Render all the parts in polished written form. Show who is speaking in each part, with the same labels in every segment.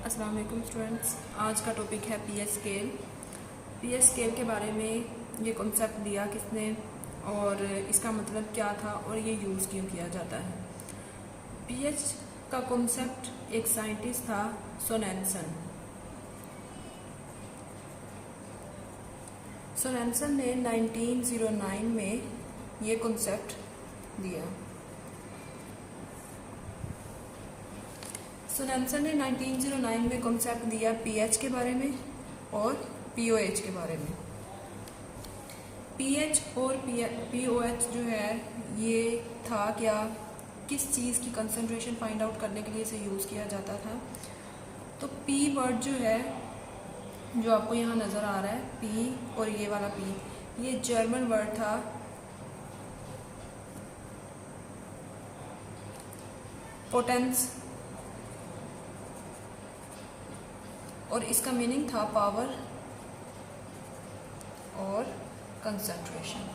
Speaker 1: अस्सलाम वालेकुम स्टूडेंट्स। आज का टॉपिक है पीएच स्केल। पीएच स्केल के बारे में ये कॉन्सेप्ट दिया किसने और इसका मतलब क्या था और ये यूज़ क्यों किया जाता है। पीएच का कॉन्सेप्ट एक साइंटिस्ट था सोरेनसन। सोरेनसन ने 1909 में ये कॉन्सेप्ट दिया। सोरेनसन ने 1909 में कॉन्सेप्ट दिया पीएच के बारे में और पीओएच के बारे में। पीएच और पीओएच जो है ये था क्या, किस चीज़ की कंसंट्रेशन फाइंड आउट करने के लिए इसे यूज़ किया जाता था। तो पी वर्ड जो है, जो आपको यहाँ नज़र आ रहा है पी और ये वाला पी, ये जर्मन वर्ड था पोटेंस और इसका मीनिंग था पावर और कंसंट्रेशन।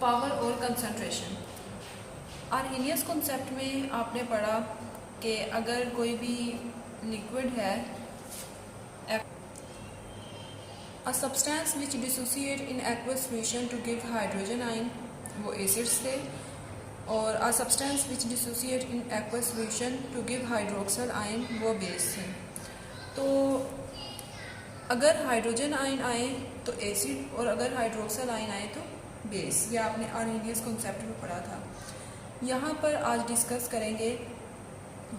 Speaker 1: पावर और कंसंट्रेशन। आर्हेनियस कॉन्सेप्ट में आपने पढ़ा कि अगर कोई भी लिक्विड है, a substance which dissociate in aqueous solution to give hydrogen ion, वो एसिड्स थे, और a substance which dissociate in aqueous solution to give hydroxyl ion, वो बेस थे। तो अगर हाइड्रोजन आयन आए तो एसिड और अगर हाइड्रोक्सल आयन आए तो बेस। ये आपने आर्हेनियस कॉन्सेप्ट में पढ़ा था। यहाँ पर आज डिस्कस करेंगे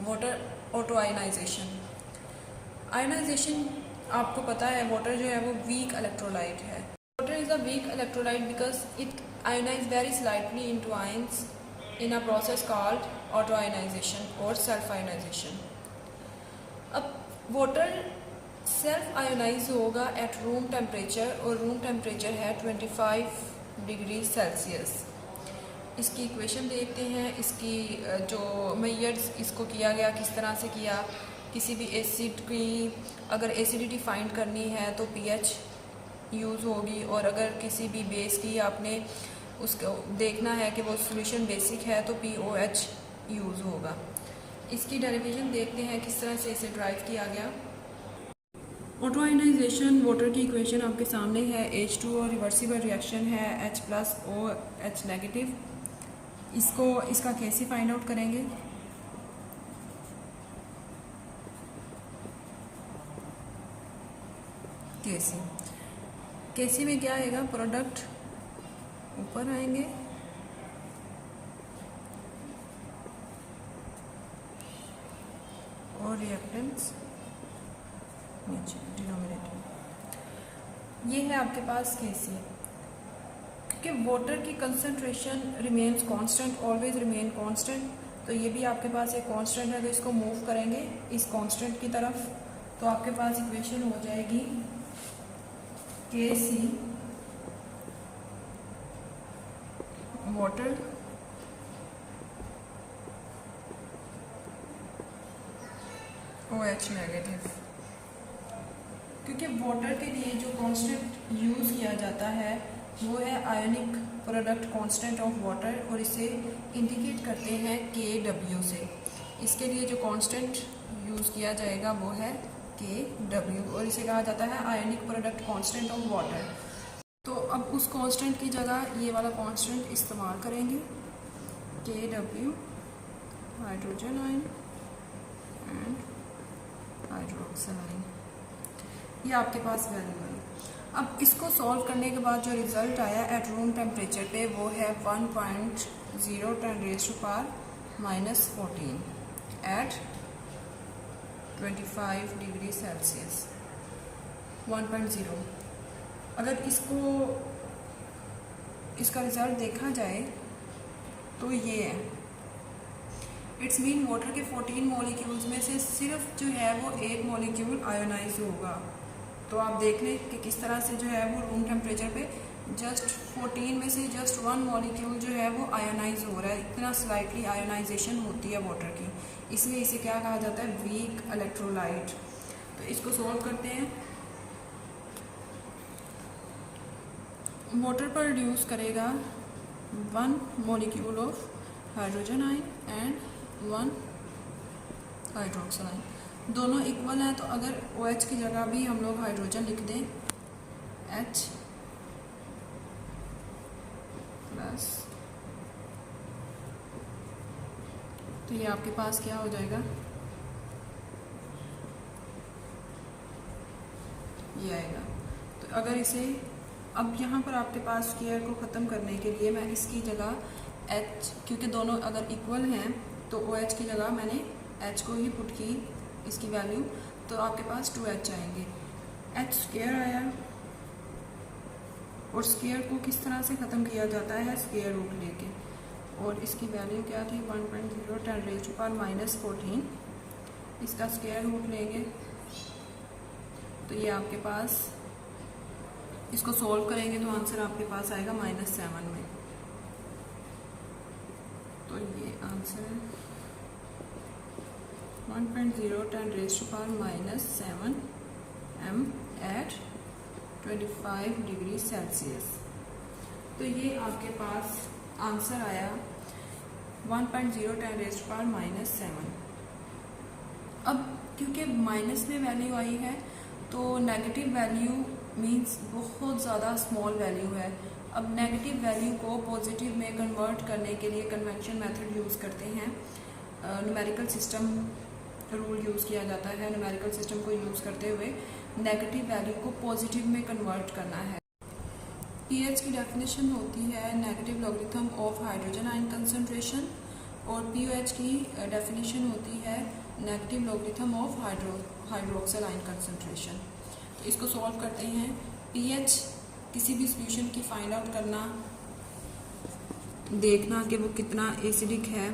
Speaker 1: वाटर ऑटो आयनाइजेशन। आयनाइजेशन आपको पता है, वाटर जो है वो वीक इलेक्ट्रोलाइट है। Water is a weak electrolyte because it ionize very slightly into ions in a process called autoionization और self ionization। अब वाटर सेल्फ आयोनाइज होगा एट रूम टेम्परेचर और रूम टेम्परेचर है 25 डिग्री सेल्सियस। इसकी equation देखते हैं, इसकी जो मेजर्स इसको किया गया किस तरह से किया। किसी भी एसिड की अगर एसिडिटी फाइंड करनी है तो पीएच यूज़ होगी, और अगर किसी भी बेस की आपने उसको देखना है कि वो सॉल्यूशन बेसिक है तो पीओएच यूज़ होगा। इसकी डेरिवेशन देखते हैं किस तरह से इसे ड्राइव किया गया। ऑटो आयनाइजेशन वाटर की इक्वेशन आपके सामने है। H2 और रिवर्सिबल रिएक्शन है H+OH नेगेटिव। इसका कैसे फाइंड आउट करेंगे। कैसे में क्या आएगा, प्रोडक्ट ऊपर आएंगे और रिएक्टेंट्स नीचे डिनोमिनेटर। ये है आपके पास केसी। क्योंकि वाटर की concentration remains constant, always remain constant, तो ये भी आपके पास एक कांस्टेंट है। तो इसको मूव करेंगे इस कांस्टेंट की तरफ, तो आपके पास इक्वेशन हो जाएगी केसी वाटर OH नेगेटिव। क्योंकि वाटर के लिए जो कांस्टेंट यूज़ किया जाता है वो है ionic product constant of water, और इसे इंडिकेट करते हैं KW से। इसके लिए जो कांस्टेंट यूज़ किया जाएगा वो है KW, और इसे कहा जाता है ionic product constant of water. तो अब उस कांस्टेंट की जगह ये वाला कांस्टेंट इस्तेमाल करेंगे, KW hydrogen ion and hydroxyl ion, ये आपके पास वैल्यू है। अब इसको सॉल्व करने के बाद जो रिज़ल्ट आया एट रूम टेम्परेचर पे वो है 1.0 एट 25 डिग्री सेल्सियस 1.0। अगर इसका रिज़ल्ट देखा जाए तो ये है, इट्स मीन वाटर के 14 मॉलिक्यूल्स में से सिर्फ जो है वो एक मॉलिक्यूल आयोनाइज होगा। तो आप देख लें कि किस तरह से जो है वो रूम टेम्परेचर पे जस्ट 14 में से जस्ट 1 मॉलिक्यूल जो है वो आयोनाइज हो रहा है। इतना स्लाइटली आयोनाइजेशन होती है वाटर की, इसलिए इसे क्या कहा जाता है, वीक इलेक्ट्रोलाइट। तो इसको सॉल्व करते हैं। वाटर प्रोड्यूस करेगा 1 molecule of hydrogen ion and 1 hydroxyl ion. दोनों इक्वल हैं, तो अगर OH की जगह भी हम लोग हाइड्रोजन लिख दें H प्लस, तो ये आपके पास क्या हो जाएगा, ये आएगा। तो अगर इसे अब यहाँ पर आपके पास स्क्वायर को ख़त्म करने के लिए मैं इसकी जगह H, क्योंकि दोनों अगर इक्वल हैं तो OH की जगह मैंने H को ही पुट की इसकी वैल्यू, तो आपके पास 2H आएंगे। H स्क्वायर आया, और स्क्वायर को किस तरह से ख़त्म किया जाता है, स्क्वायर रूट लेके, और इसकी वैल्यू क्या थी 1.0 10⁻⁻14। इसका स्क्वायर रूट लेंगे तो ये आपके पास, इसको सॉल्व करेंगे तो आंसर आपके पास आएगा -7 में। तो ये आंसर है 1.0 10⁻⁻7 m एट 25 डिग्री सेल्सियस। तो ये आपके पास आंसर आया 1.0 10⁻⁻7। अब क्योंकि माइनस में वैल्यू आई है तो नेगेटिव वैल्यू मींस बहुत ज़्यादा स्मॉल वैल्यू है। अब नेगेटिव वैल्यू को पॉजिटिव में कन्वर्ट करने के लिए कन्वेंशन मेथड यूज़ करते हैं, न्यूमेरिकल सिस्टम रूल यूज़ किया जाता है। न्यूमेरिकल सिस्टम को यूज़ करते हुए नेगेटिव वैल्यू को पॉजिटिव में कन्वर्ट करना है। पीएच की डेफिनेशन होती है negative logarithm of hydrogen ion concentration, और पीओएच की डेफिनेशन होती है negative logarithm of hydroxyl ion concentration. तो इसको सॉल्व करते हैं। पीएच किसी भी सॉल्यूशन की फाइंड आउट करना, देखना कि वो कितना एसिडिक है,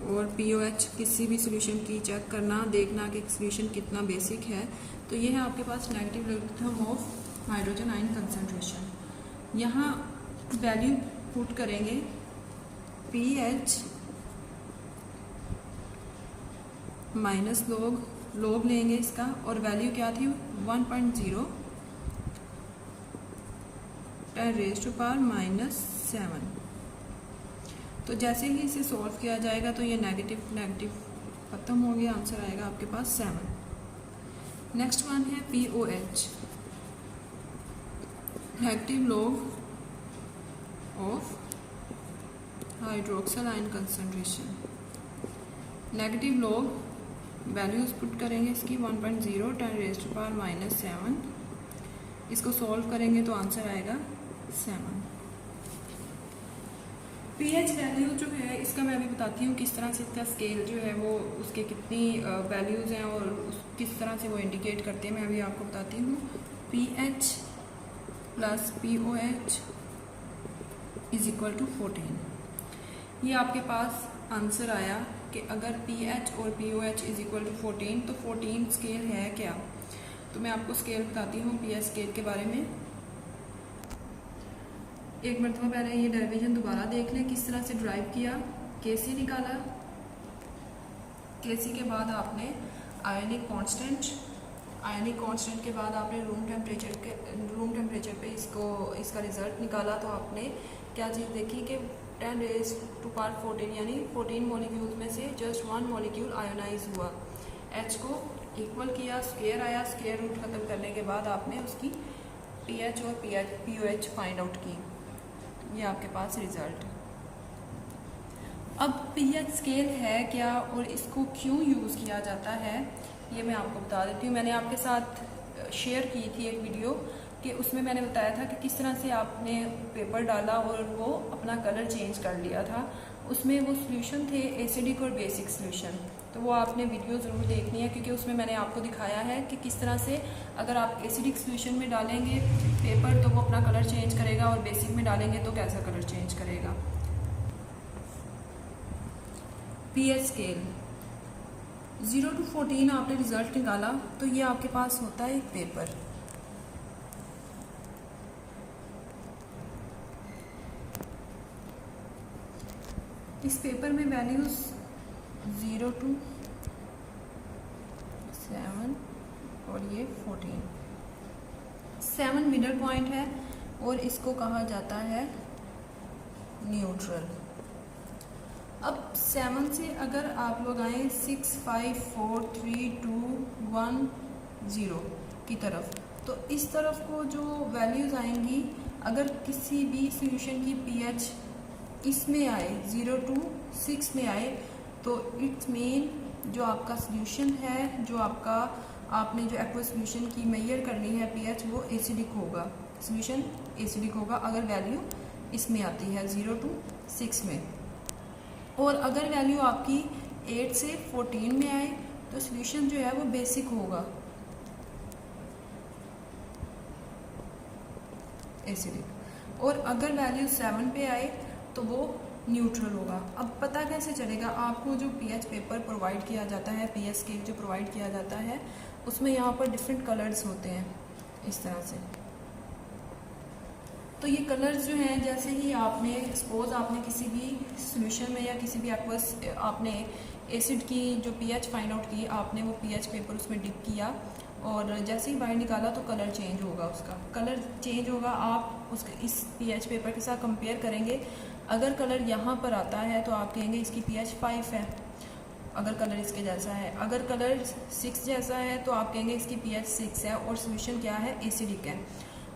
Speaker 1: और पीओएच किसी भी सॉल्यूशन की चेक करना, देखना कि सॉल्यूशन कितना बेसिक है। तो ये है आपके पास negative logarithm of hydrogen ion concentration. यहाँ वैल्यू पुट करेंगे पीएच माइनस लॉग लेंगे इसका, और वैल्यू क्या थी 1.0 10⁻⁻7। तो जैसे ही इसे सॉल्व किया जाएगा तो ये नेगेटिव खत्म हो गया, आंसर आएगा आपके पास 7। नेक्स्ट वन है POH, negative log of hydroxyl ion concentration. Negative log values put करेंगे इसकी 1.0 10⁻⁻7। इसको सॉल्व करेंगे तो आंसर आएगा 7। पीएच वैल्यू जो है इसका मैं अभी बताती हूँ किस तरह से इसका स्केल जो है वो उसके कितनी वैल्यूज़ हैं और किस तरह से वो इंडिकेट करते हैं, मैं अभी आपको बताती हूँ। PH plus POH is equal to 14। ये आपके पास आंसर आया कि अगर पीएच और POH इज इक्वल टू 14 तो 14 स्केल है क्या। तो मैं आपको स्केल बताती हूँ पीएच स्केल के बारे में। एक मरतबा पहले ये डेरिवेशन दोबारा देख लें किस तरह से ड्राइव किया। केसी निकाला, केसी के बाद आपने आयनिक कांस्टेंट के बाद आपने रूम टेम्परेचर पे इसका रिजल्ट निकाला। तो आपने क्या चीज़ देखी कि 10⁻⁴ यानी 14 मॉलिक्यूल्स में से जस्ट 1 मॉलिक्यूल आयोनाइज हुआ। H को इक्वल किया, स्क्वायर आया, स्क्वायर रूट खत्म करने के बाद आपने उसकी पीएच और POH फाइंड आउट की। ये आपके पास रिजल्ट। अब पीएच स्केल है क्या और इसको क्यों यूज़ किया जाता है ये मैं आपको बता देती हूँ। मैंने आपके साथ शेयर की थी एक वीडियो कि उसमें मैंने बताया था कि किस तरह से आपने पेपर डाला और वो अपना कलर चेंज कर लिया था। उसमें वो सॉल्यूशन थे एसिडिक और बेसिक सॉल्यूशन, तो वो आपने वीडियो ज़रूर देखनी है क्योंकि उसमें मैंने आपको दिखाया है कि किस तरह से अगर आप एसिडिक सॉल्यूशन में डालेंगे पेपर तो वो अपना कलर चेंज करेगा और बेसिक में डालेंगे तो कैसा कलर चेंज करेगा। पीएच स्केल 0 to 14 आपने रिजल्ट निकाला तो ये आपके पास होता है एक पेपर। इस पेपर में वैल्यूज 0 to 7 और ये 14। 7 मिडल पॉइंट है और इसको कहा जाता है न्यूट्रल। अब 7 से अगर आप लोग आए 6, 5, 4, 3, 2, 1, 0 की तरफ, तो इस तरफ को जो वैल्यूज़ आएंगी, अगर किसी भी सॉल्यूशन की पीएच इसमें आए 0 to 6 में आए, तो इट्स मीन जो आपका सॉल्यूशन है, जो आपने जो एक्वा सॉल्यूशन की मेजर करनी है पीएच, वो एसिडिक होगा, सॉल्यूशन एसिडिक होगा अगर वैल्यू इसमें आती है 0 to 6 में। और अगर वैल्यू आपकी 8 से 14 में आए तो सॉल्यूशन जो है वो बेसिक होगा, एसिडिक। और अगर वैल्यू 7 पे आए तो वो न्यूट्रल होगा। अब पता कैसे चलेगा? आपको जो पीएच पेपर प्रोवाइड किया जाता है, पीएच स्केल जो प्रोवाइड किया जाता है, उसमें यहाँ पर डिफरेंट कलर्स होते हैं इस तरह से। तो ये कलर्स जो हैं, जैसे ही आपने सपोज आपने किसी भी सॉल्यूशन में या किसी भी एक्वस आपने एसिड की जो पीएच फाइंड आउट की, आपने वो पीएच पेपर उसमें डिप किया और जैसे ही बाहर निकाला तो कलर चेंज होगा, उसका कलर चेंज होगा। आप उसके इस पीएच पेपर के साथ कंपेयर करेंगे, अगर कलर यहाँ पर आता है तो आप कहेंगे इसकी पीएच 5 है, अगर कलर इसके जैसा है। अगर कलर 6 जैसा है तो आप कहेंगे इसकी पीएच 6 है और सॉल्यूशन क्या है, एसिडिक है।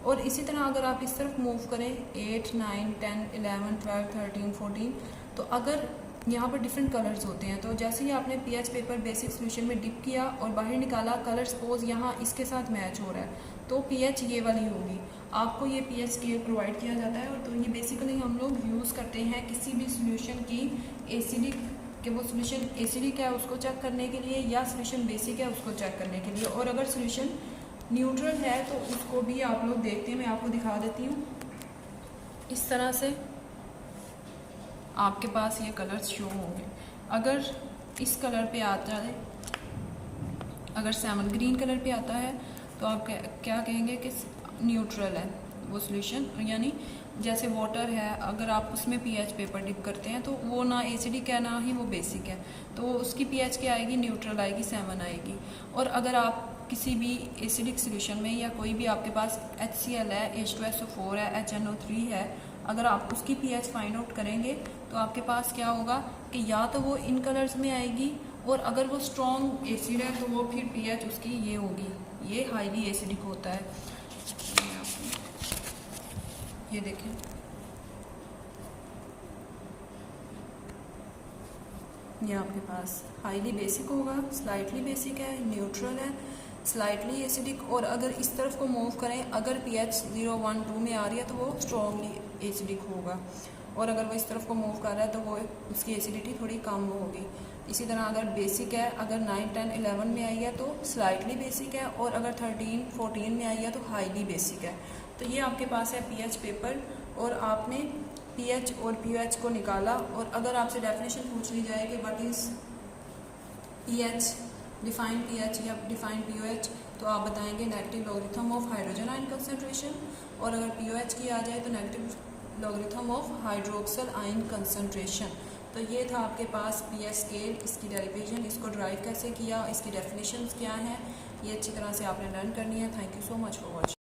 Speaker 1: और इसी तरह अगर आप इस तरफ मूव करें 8, 9, 10, 11, 12, 13, 14, तो अगर यहाँ पर डिफरेंट कलर्स होते हैं, तो जैसे ही आपने पीएच पेपर बेसिक सॉल्यूशन में डिप किया और बाहर निकाला, कलर सपोज यहाँ इसके साथ मैच हो रहा है, तो पीएच ये वाली होगी। आपको ये पीएच स्केल प्रोवाइड किया जाता है, और तो ये बेसिकली हम लोग यूज़ करते हैं किसी भी सॉल्यूशन की एसिडिक कि वो सॉल्यूशन एसिडिक है उसको चेक करने के लिए, या सॉल्यूशन बेसिक है उसको चेक करने के लिए। और अगर सॉल्यूशन न्यूट्रल है तो उसको भी आप लोग देखते हैं। मैं आपको दिखा देती हूँ, इस तरह से आपके पास ये कलर्स शो होंगे। अगर इस कलर पे आ जाए, अगर 7 ग्रीन कलर पे आता है तो आप क्या कहेंगे कि न्यूट्रल है वो सॉल्यूशन, यानी जैसे वाटर है, अगर आप उसमें पीएच पेपर डिप करते हैं तो वो ना एसिडिक है ना ही वो बेसिक है, तो उसकी पीएच क्या आएगी, न्यूट्रल आएगी, 7 आएगी। और अगर आप किसी भी एसिडिक सॉल्यूशन में या कोई भी आपके पास HCl है, H2SO4 है, HNO3 है, अगर आप उसकी पीएच फाइंड आउट करेंगे तो आपके पास क्या होगा कि या तो वो इन कलर्स में आएगी, और अगर वो स्ट्रॉन्ग एसिड है तो वो फिर पीएच उसकी ये होगी, ये हाईली एसिडिक होता है। ये देखें, ये आपके पास हाईली बेसिक होगा, स्लाइटली बेसिक है, न्यूट्रल है, स्लाइटली एसिडिक। और अगर इस तरफ को मूव करें, अगर पीएच 0, 1, 2 में आ रही है तो वो स्ट्रॉन्गली एसिडिक होगा, और अगर वो इस तरफ को मूव कर रहा है तो वो उसकी एसिडिटी थोड़ी कम होगी। इसी तरह अगर बेसिक है, अगर 9, 10, 11 में आई है तो स्लाइटली बेसिक है, और अगर 13, 14 में आई है तो हाईली बेसिक है। तो ये आपके पास है पीएच पेपर, और आपने पीएच और पीओएच को निकाला। और अगर आपसे डेफिनेशन पूछ ली जाए कि what is pH, define pH या डिफाइन पीओएच, तो आप बताएंगे negative logarithm of hydrogen ion concentration, और अगर पीओएच की आ जाए तो negative logarithm of hydroxyl ion concentration. तो ये था आपके पास पीएच स्केल, इसकी डेरिवेशन, इसको ड्राइव कैसे किया, इसकी डेफिनेशंस क्या हैं, ये अच्छी तरह से आपने लर्न करनी है। Thank you so much for watching.